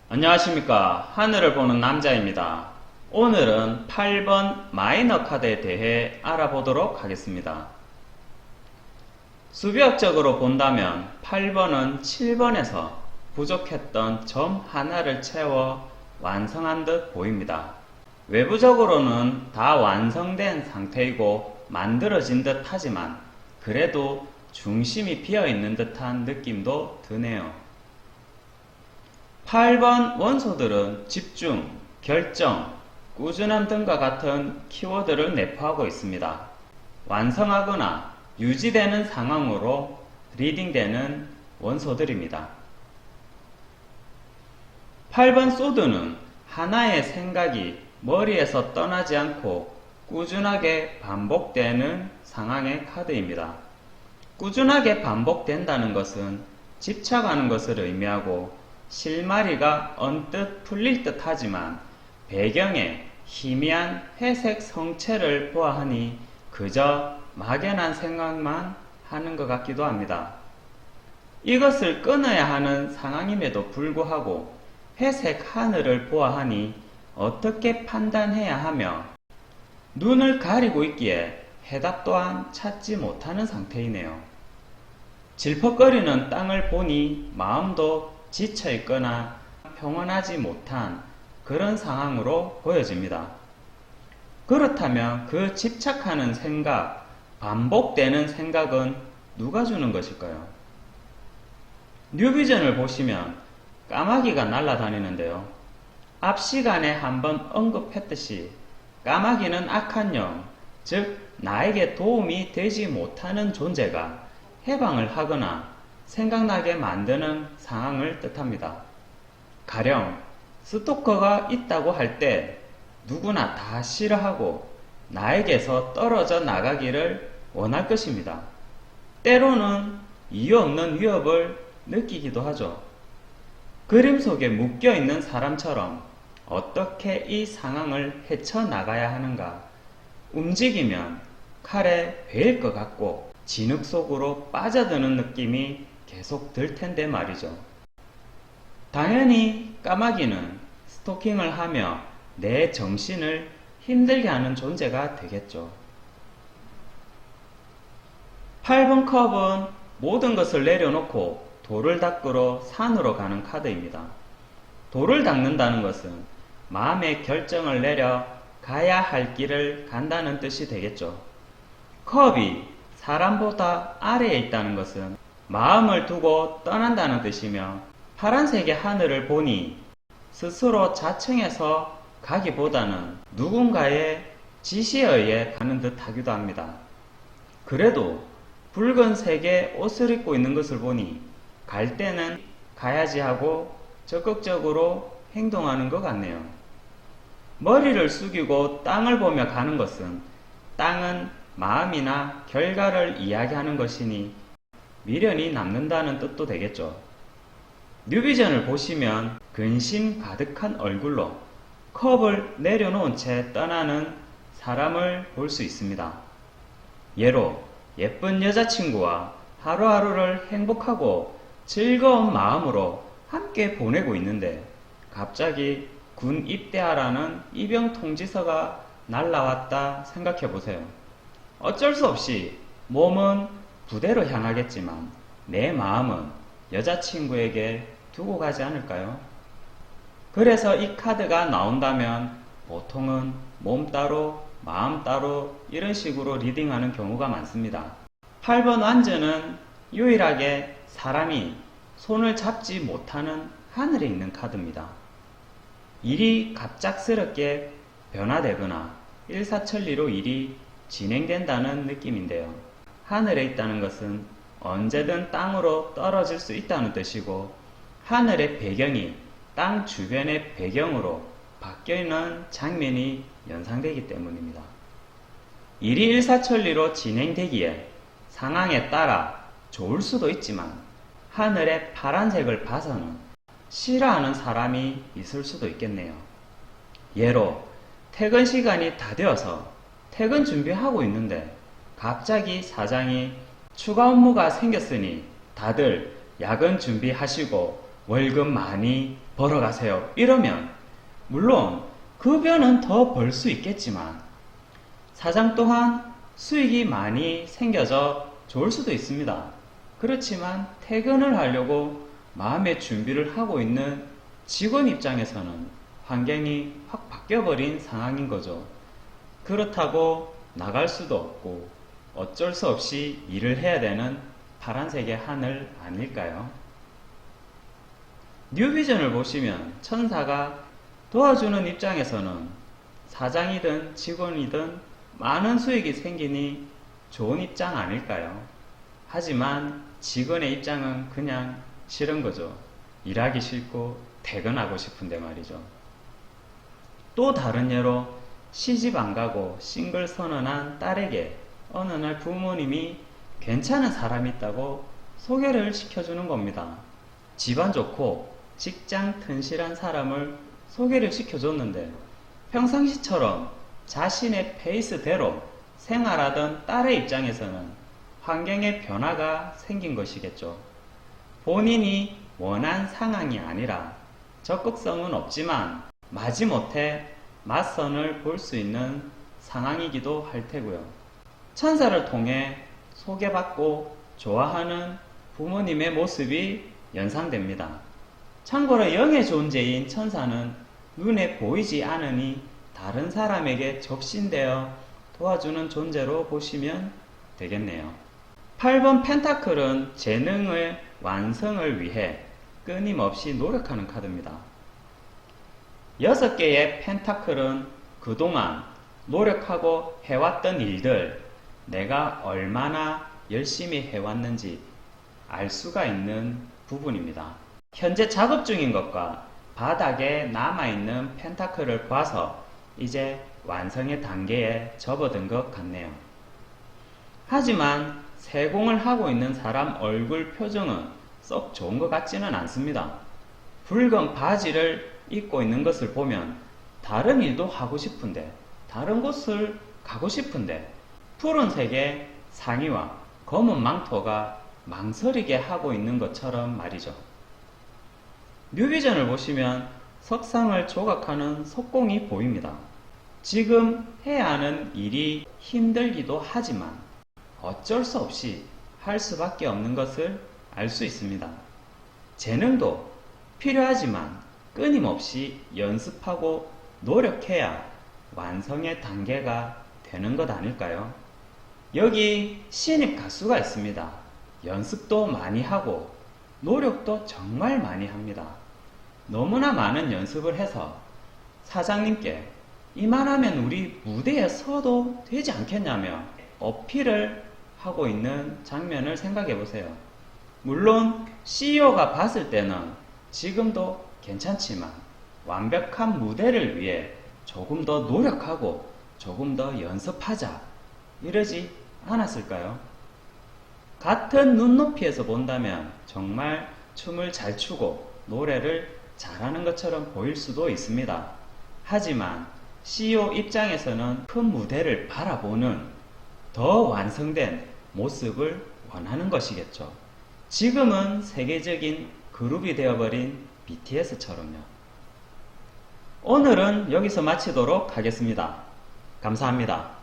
안녕하십니까. 하늘을 보는 남자입니다. 오늘은 8번 마이너 카드에 대해 알아보도록 하겠습니다. 수비학적으로 본다면 8번은 7번에서 부족했던 점 하나를 채워 완성한 듯 보입니다. 외부적으로는 다 완성된 상태이고 만들어진 듯 하지만 그래도 중심이 비어있는 듯한 느낌도 드네요. 8번 원소들은 집중, 결정, 꾸준함 등과 같은 키워드를 내포하고 있습니다. 완성하거나 유지되는 상황으로 리딩되는 원소들입니다. 8번 소드는 하나의 생각이 머리에서 떠나지 않고 꾸준하게 반복되는 상황의 카드입니다. 꾸준하게 반복된다는 것은 집착하는 것을 의미하고 실마리가 언뜻 풀릴 듯 하지만 배경에 희미한 회색 성체를 보아하니 그저 막연한 생각만 하는 것 같기도 합니다. 이것을 끊어야 하는 상황임에도 불구하고 회색 하늘을 보아하니 어떻게 판단해야 하며 눈을 가리고 있기에 해답 또한 찾지 못하는 상태이네요. 질퍽거리는 땅을 보니 마음도 지쳐있거나 평온하지 못한 그런 상황으로 보여집니다. 그렇다면 그 집착하는 생각, 반복되는 생각은 누가 주는 것일까요? 뉴비전을 보시면 까마귀가 날아다니는데요. 앞 시간에 한번 언급했듯이 까마귀는 악한 영, 즉 나에게 도움이 되지 못하는 존재가 해방을 하거나 생각나게 만드는 상황을 뜻합니다. 가령 스토커가 있다고 할 때 누구나 다 싫어하고 나에게서 떨어져 나가기를 원할 것입니다. 때로는 이유 없는 위협을 느끼기도 하죠. 그림 속에 묶여있는 사람처럼 어떻게 이 상황을 헤쳐나가야 하는가, 움직이면 칼에 베일 것 같고 진흙 속으로 빠져드는 느낌이 계속 들 텐데 말이죠. 당연히 까마귀는 스토킹을 하며 내 정신을 힘들게 하는 존재가 되겠죠. 8번 컵은 모든 것을 내려놓고 돌을 닦으러 산으로 가는 카드입니다. 돌을 닦는다는 것은 마음의 결정을 내려 가야 할 길을 간다는 뜻이 되겠죠. 컵이 사람보다 아래에 있다는 것은 마음을 두고 떠난다는 뜻이며 파란색의 하늘을 보니 스스로 자청해서 가기보다는 누군가의 지시에 의해 가는 듯 하기도 합니다. 그래도 붉은색의 옷을 입고 있는 것을 보니 갈 때는 가야지 하고 적극적으로 행동하는 것 같네요. 머리를 숙이고 땅을 보며 가는 것은 땅은 마음이나 결과를 이야기하는 것이니 미련이 남는다는 뜻도 되겠죠. 뉴비전을 보시면 근심 가득한 얼굴로 컵을 내려놓은 채 떠나는 사람을 볼 수 있습니다. 예로 예쁜 여자친구와 하루하루를 행복하고 즐거운 마음으로 함께 보내고 있는데 갑자기 군 입대하라는 입영 통지서가 날라왔다 생각해 보세요. 어쩔 수 없이 몸은 부대로 향하겠지만 내 마음은 여자친구에게 두고 가지 않을까요? 그래서 이 카드가 나온다면 보통은 몸 따로 마음 따로 이런 식으로 리딩하는 경우가 많습니다. 8번 완전은 유일하게 사람이 손을 잡지 못하는 하늘에 있는 카드입니다. 일이 갑작스럽게 변화되거나 일사천리로 일이 진행된다는 느낌인데요. 하늘에 있다는 것은 언제든 땅으로 떨어질 수 있다는 뜻이고 하늘의 배경이 땅 주변의 배경으로 바뀌는 장면이 연상되기 때문입니다. 일이 일사천리로 진행되기에 상황에 따라 좋을 수도 있지만 하늘의 파란색을 봐서는 싫어하는 사람이 있을 수도 있겠네요. 예로 퇴근 시간이 다 되어서 퇴근 준비하고 있는데 갑자기 사장이 추가 업무가 생겼으니 다들 야근 준비하시고 월급 많이 벌어가세요. 이러면 물론 급여는 더 벌 수 있겠지만 사장 또한 수익이 많이 생겨져 좋을 수도 있습니다. 그렇지만 퇴근을 하려고 마음의 준비를 하고 있는 직원 입장에서는 환경이 확 바뀌어버린 상황인 거죠. 그렇다고 나갈 수도 없고 어쩔 수 없이 일을 해야 되는 파란색의 하늘 아닐까요? 뉴비전을 보시면 천사가 도와주는 입장에서는 사장이든 직원이든 많은 수익이 생기니 좋은 입장 아닐까요? 하지만 직원의 입장은 그냥 싫은 거죠. 일하기 싫고 퇴근하고 싶은데 말이죠. 또 다른 예로 시집 안 가고 싱글 선언한 딸에게 어느 날 부모님이 괜찮은 사람이 있다고 소개를 시켜주는 겁니다. 집안 좋고 직장 튼실한 사람을 소개를 시켜줬는데 평상시처럼 자신의 페이스대로 생활하던 딸의 입장에서는 환경의 변화가 생긴 것이겠죠. 본인이 원한 상황이 아니라 적극성은 없지만 마지못해 맞선을 볼 수 있는 상황이기도 할 테고요. 천사를 통해 소개받고 좋아하는 부모님의 모습이 연상됩니다. 참고로 영의 존재인 천사는 눈에 보이지 않으니 다른 사람에게 접신되어 도와주는 존재로 보시면 되겠네요. 8번 펜타클은 재능의 완성을 위해 끊임없이 노력하는 카드입니다. 6개의 펜타클은 그동안 노력하고 해왔던 일들, 내가 얼마나 열심히 해왔는지 알 수가 있는 부분입니다. 현재 작업 중인 것과 바닥에 남아있는 펜타클을 봐서 이제 완성의 단계에 접어든 것 같네요. 하지만 세공을 하고 있는 사람 얼굴 표정은 썩 좋은 것 같지는 않습니다. 붉은 바지를 입고 있는 것을 보면 다른 일도 하고 싶은데, 다른 곳을 가고 싶은데, 푸른색의 상의와 검은 망토가 망설이게 하고 있는 것처럼 말이죠. 뉴비전을 보시면 석상을 조각하는 석공이 보입니다. 지금 해야 하는 일이 힘들기도 하지만 어쩔 수 없이 할 수밖에 없는 것을 알 수 있습니다. 재능도 필요하지만 끊임없이 연습하고 노력해야 완성의 단계가 되는 것 아닐까요? 여기 신입 가수가 있습니다. 연습도 많이 하고 노력도 정말 많이 합니다. 너무나 많은 연습을 해서 사장님께 이만하면 우리 무대에 서도 되지 않겠냐며 어필을 하고 있는 장면을 생각해 보세요. 물론 CEO가 봤을 때는 지금도 괜찮지만 완벽한 무대를 위해 조금 더 노력하고 조금 더 연습하자 이러지 않았을까요? 같은 눈높이에서 본다면 정말 춤을 잘 추고 노래를 잘하는 것처럼 보일 수도 있습니다. 하지만 CEO 입장에서는 큰 무대를 바라보는 더 완성된 모습을 원하는 것이겠죠. 지금은 세계적인 그룹이 되어버린 BTS처럼요. 오늘은 여기서 마치도록 하겠습니다. 감사합니다.